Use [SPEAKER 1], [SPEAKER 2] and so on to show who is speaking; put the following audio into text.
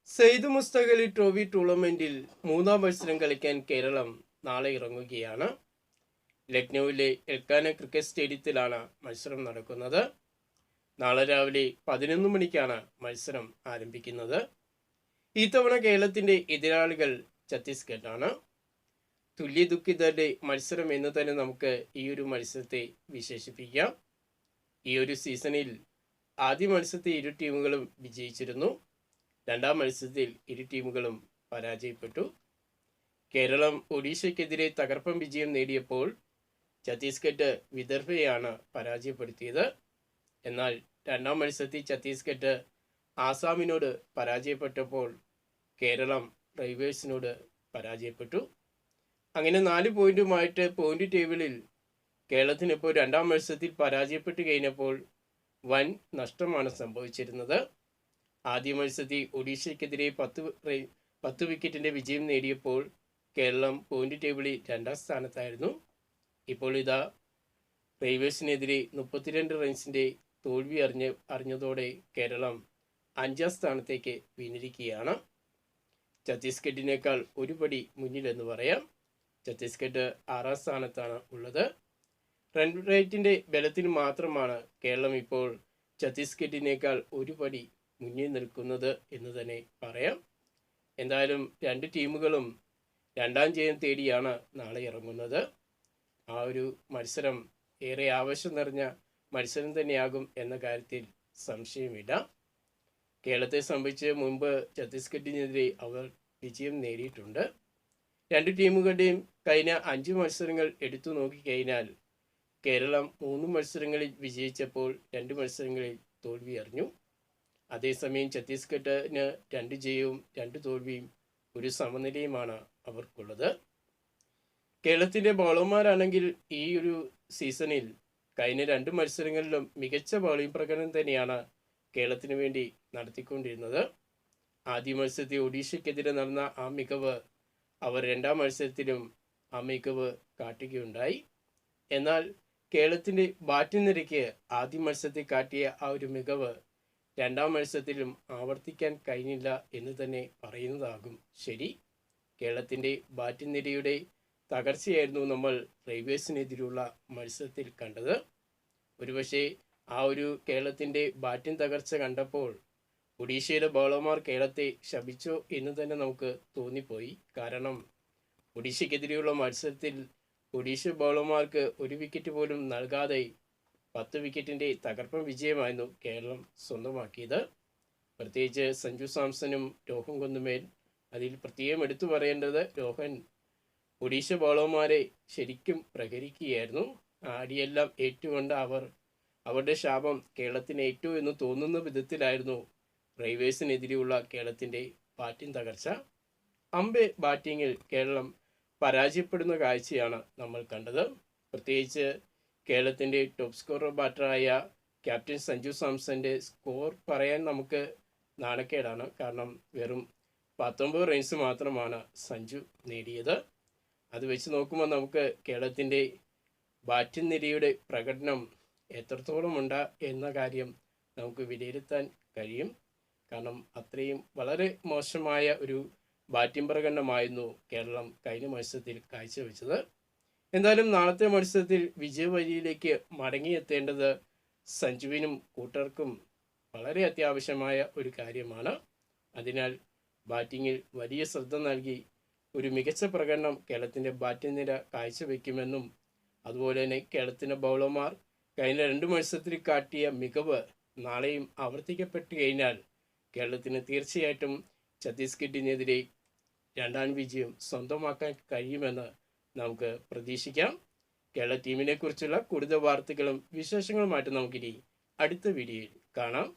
[SPEAKER 1] Syed മുസ്തക് Ali trophy ടൂർണമെന്റിൽ മൂന്നാം മത്സരം കളിക്കാൻ കേരളം നാളെ ഇറങ്ങുകയാണ്. ലക്നൌവിലെ എൽക്കാന ക്രിക്കറ്റ് സ്റ്റേഡിയത്തിലാണ് മത്സരം നടക്കുന്നത്. നാളെ രാവിലെ 11 മണിക്കാണ് മത്സരം ആരംഭിക്കുന്നത്. ഇത്തവണ കേരളത്തിന്റെ എതിരാളികൾ ഛത്തീസ്ഗഡാണ്. തുല്യ ദുഃഖിതരുടെ മത്സരം എന്ന് തന്നെ നമുക്ക് ഈ ഒരു മത്സരത്തെ വിശേഷിപ്പിക്കാം. ഈ ഒരു സീസണിൽ ആദ്യ മത്സരത്തെ ഇരു ടീമുകളും വിജയിച്ചിരുന്നു. രണ്ടാം മത്സരത്തിൽ ഇരു ടീമുകളും പരാജയപ്പെട്ടു. കേരളം ഒഡീഷയ്ക്കെതിരെ തകർപ്പൻ വിജയം നേടിയപ്പോൾ ഛത്തീസ്ഗഡ് വിദർഭയെയാണ് പരാജയപ്പെടുത്തിയത്. എന്നാൽ രണ്ടാം മത്സരത്തിൽ ഛത്തീസ്ഗഡ് ആസാമിനോട് പരാജയപ്പെട്ടപ്പോൾ കേരളം റൈവേഴ്സിനോട് പരാജയപ്പെട്ടു. അങ്ങനെ 4 പോയിന്റുമായിട്ട് പോയിന്റ് ടേബിളിൽ കേരളത്തിനിപ്പോൾ രണ്ടാം മത്സരത്തിൽ പരാജയപ്പെട്ട് കഴിഞ്ഞപ്പോൾ വൻ നഷ്ടമാണ് സംഭവിച്ചിരുന്നത്. ആദ്യ മത്സരത്തിൽ ഒഡീഷയ്ക്കെതിരെ 10 വിക്കറ്റിന്റെ വിജയം നേടിയപ്പോൾ കേരളം പോയിന്റ് ടേബിളിൽ 2ാം സ്ഥാനത്തായിരുന്നു. ഇപ്പോൾ ഇതാ റൈവേഴ്സിനെതിരെ 32 റൺസിന്റെ തോൽവി അറിഞ്ഞതോടെ കേരളം 5ാം സ്ഥാനത്തേക്ക് വീണിരിക്കുകയാണ്. ഛത്തീസ്ഗഡിനേക്കാൾ ഒരു പടി മുന്നിലെന്ന് പറയാം. ഛത്തീസ്ഗഡ് 6ാം സ്ഥാനത്താണ് ഉള്ളത്. റൺ റേറ്റിന്റെ ബലത്തിൽ മാത്രമാണ് കേരളം ഇപ്പോൾ ഛത്തീസ്ഗഡിനേക്കാൾ ഒരു പടി മുന്നിൽ നിൽക്കുന്നത് എന്ന് തന്നെ പറയാം. എന്തായാലും രണ്ട് ടീമുകളും 2ാം ജയം തേടിയാണ് നാളെ ഇറങ്ങുന്നത്. ആ ഒരു മത്സരം ഏറെ ആവേശം നിറഞ്ഞ മത്സരം തന്നെയാകും എന്ന കാര്യത്തിൽ സംശയമില്ല. കേരളത്തെ സംബന്ധിച്ച് മുൻപ് ഛത്തീസ്ഗഡിനെതിരെ അവർ വിജയം നേടിയിട്ടുണ്ട്. രണ്ട് ടീമുകളുടെയും കഴിഞ്ഞ 5 മത്സരങ്ങൾ എടുത്തു നോക്കിക്കഴിഞ്ഞാൽ കേരളം 3 മത്സരങ്ങളിൽ വിജയിച്ചപ്പോൾ 2 മത്സരങ്ങളിൽ തോൽവി അറിഞ്ഞു. അതേസമയം ഛത്തീസ്ഗഡിന് 2 ജയവും 2 തോൽവിയും ഒരു സമനിലയുമാണ് അവർക്കുള്ളത്. കേരളത്തിൻ്റെ ബൗളർമാരാണെങ്കിൽ ഈ ഒരു സീസണിൽ കഴിഞ്ഞ 2 മത്സരങ്ങളിലും മികച്ച ബൗളിംഗ് പ്രകടനം തന്നെയാണ് കേരളത്തിന് വേണ്ടി നടത്തിക്കൊണ്ടിരുന്നത്. ആദ്യ മത്സരത്തിൽ ഒഡീഷയ്ക്കെതിരെ നടന്ന ആ മികവ് അവർ 2ാം മത്സരത്തിലും ആ മികവ് കാട്ടുകയുണ്ടായി. എന്നാൽ കേരളത്തിൻ്റെ ബാറ്റിംഗ് നിരയ്ക്ക് ആദ്യ മത്സരത്തിൽ കാട്ടിയ ആ ഒരു മികവ് 2ാം മത്സരത്തിലും ആവർത്തിക്കാൻ കഴിഞ്ഞില്ല എന്ന് തന്നെ പറയുന്നതാകും ശരി. കേരളത്തിൻ്റെ ബാറ്റിംഗ് നിരയുടെ തകർച്ചയായിരുന്നു നമ്മൾ റൈവേഴ്സിനെതിരെയുള്ള മത്സരത്തിൽ കണ്ടത്. ഒരുപക്ഷെ ആ ഒരു കേരളത്തിൻ്റെ ബാറ്റിംഗ് തകർച്ച കണ്ടപ്പോൾ ഒഡീഷയുടെ ബൗളർമാർ കേരളത്തെ ശപിച്ചോ എന്ന് തന്നെ നമുക്ക് തോന്നിപ്പോയി. കാരണം ഒഡീഷയ്ക്കെതിരെയുള്ള മത്സരത്തിൽ ഒഡീഷ ബൗളർമാർക്ക് 1 വിക്കറ്റ് പോലും നൽകാതെ 10 വിക്കറ്റിൻ്റെ തകർപ്പൻ വിജയമായിരുന്നു കേരളം സ്വന്തമാക്കിയത്. പ്രത്യേകിച്ച് സഞ്ജു സാംസണും രോഹൻ കുന്നുമേൽ, അതിൽ പ്രത്യേകം എടുത്തു പറയേണ്ടത് രോഹൻ ഒഡീഷ ബൗളർമാരെ ശരിക്കും പ്രഹരിക്കുകയായിരുന്നു. അടിയെല്ലാം ഏറ്റുകൊണ്ട് അവരുടെ ശാപം കേരളത്തിന് ഏറ്റു എന്ന് തോന്നുന്ന വിധത്തിലായിരുന്നു റൈവേഴ്സിനെതിരെയുള്ള കേരളത്തിൻ്റെ ബാറ്റിംഗ് തകർച്ച. അമ്പേ ബാറ്റിങ്ങിൽ കേരളം പരാജയപ്പെടുന്ന കാഴ്ചയാണ് നമ്മൾ കണ്ടത്. പ്രത്യേകിച്ച് കേരളത്തിൻ്റെ ടോപ്പ് സ്കോറർ ബാറ്ററായ ക്യാപ്റ്റൻ സഞ്ജു സാംസന്റെ സ്കോർ പറയാൻ നമുക്ക് നാണക്കേടാണ്. കാരണം വെറും 19 റൺസ് മാത്രമാണ് സഞ്ജു നേടിയത്. അത് വെച്ച് നോക്കുമ്പോൾ നമുക്ക് കേരളത്തിൻ്റെ ബാറ്റിംഗ് നിരയുടെ പ്രകടനം എത്രത്തോളം ഉണ്ട് എന്ന കാര്യം നമുക്ക് വിലയിരുത്താൻ കഴിയും. കാരണം അത്രയും വളരെ മോശമായ ഒരു ബാറ്റിംഗ് പ്രകടനമായിരുന്നു കേരളം കഴിഞ്ഞ മത്സരത്തിൽ കാഴ്ചവെച്ചത്. എന്തായാലും നാളത്തെ മത്സരത്തിൽ വിജയവഴിയിലേക്ക് മടങ്ങിയെത്തേണ്ടത് സഞ്ജുവിനും കൂട്ടർക്കും വളരെ അത്യാവശ്യമായ ഒരു കാര്യമാണ്. അതിനാൽ ബാറ്റിങ്ങിൽ വലിയ ശ്രദ്ധ നൽകി ഒരു മികച്ച പ്രകടനം കേരളത്തിൻ്റെ ബാറ്റിംഗ് നിര കാഴ്ചവെക്കുമെന്നും അതുപോലെ തന്നെ കേരളത്തിൻ്റെ ബൗളർമാർ കഴിഞ്ഞ 2 മത്സരത്തിൽ കാട്ടിയ മികവ് നാളെയും ആവർത്തിക്കപ്പെട്ടു കഴിഞ്ഞാൽ കേരളത്തിന് തീർച്ചയായിട്ടും ഛത്തീസ്ഗഡിനെതിരെ 2ാം വിജയം സ്വന്തമാക്കാൻ കഴിയുമെന്ന് നമുക്ക് പ്രതീക്ഷിക്കാം. കേരള ടീമിനെ കുറിച്ചുള്ള കൂടുതൽ വാർത്തകളും വിശേഷങ്ങളുമായിട്ട് നമുക്കിനി അടുത്ത വീഡിയോയിൽ കാണാം.